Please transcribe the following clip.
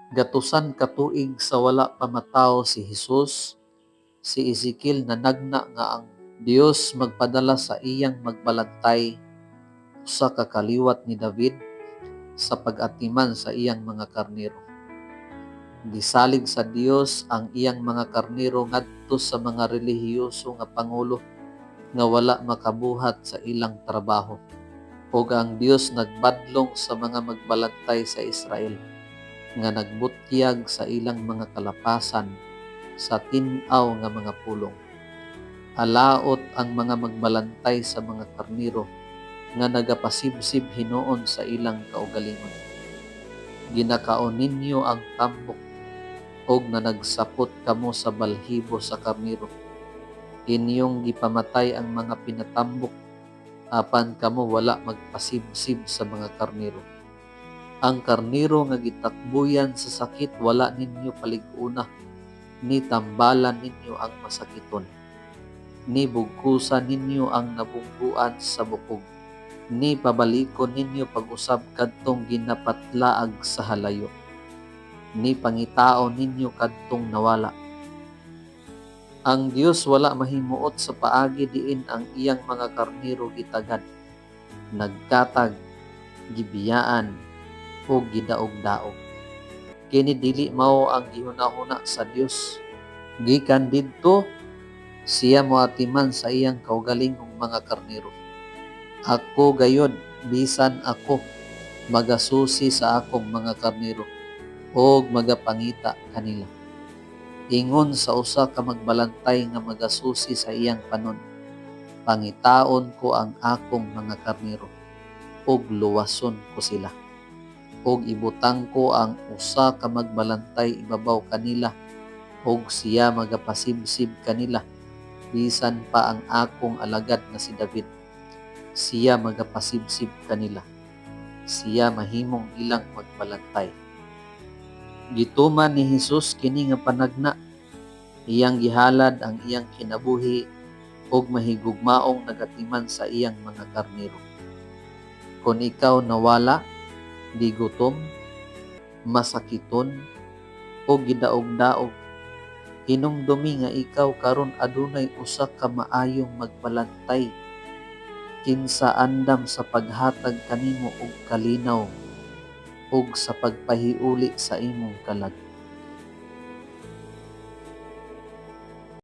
Gatusan ka tuig sa wala pa matawo si Hesus, si Ezekiel nanagna nga ang Dios magpadala sa iyang magbalantay usa ka kaliwat ni David sa pag-atiman sa iyang mga karnero. Gisalig sa Dios ang iyang mga karnero ngadto sa mga relihiyoso nga pangulo nga wala makabuhat sa ilang trabaho. Ug ang Dios nagbadlong sa mga magbalantay sa Israel nga nagbutyag sa ilang mga kalapasan sa tin-aw nga mga pulong. Alaot ang mga magbalantay sa mga karnero nga nagapasibsib hinuon sa ilang kaugalingon. Ginakaon ninyo ang tambok og nagsapot kamo sa balhibo sa karnero. Inyong gipamatay ang mga pinatambok apan kamo wala magpasibsib sa mga karnero. Ang karnero nga gitakbuyan sa sakit wala ninyo palig-una, ni tambalan ninyo ang masakiton, ni bugkusan ninyo ang nabungguan sa bukog, ni pabalikon ninyo pag-usab kadtong ginapatlaag sa halayo, ni pangitaon ninyo kadtong nawala. Ang Dios wala mahimuot sa paagi diin ang iyang mga karnero gitagad, nagkatag, gibiyaan, o gidaog-daog. Kini dili mao ang gihunahuna sa Dios. Gikan didto siya moatiman sa iyang kaugalingong mga karnero. Ako gayod, bisan ako magasusi sa akong mga karnero og magapangita kanila. Ingon sa usa ka magbalantay nga magasusi sa iyang panon, pangitaon ko ang akong mga karnero og luwason ko sila. Og ibutang ko ang usa ka magbalantay ibabaw kanila og siya magapasibsib kanila, bisan pa ang akong alagad nga si David. Siya magapasibsib kanila. Siya mahimong ilang magbalantay. Gituman ni Hesus kini nga panagna. Iyang gihalad ang iyang kinabuhi og mahigugmaong nagatiman sa iyang mga karnero. Kung ikaw nawala, gigutom, masakiton, o gidaog-daog, hinumdumi nga ikaw karon adunay usa ka maayong magbalantay kinsa andam sa paghatag kanimo og kalinaw ug sa pagpahiuli sa imong kalag.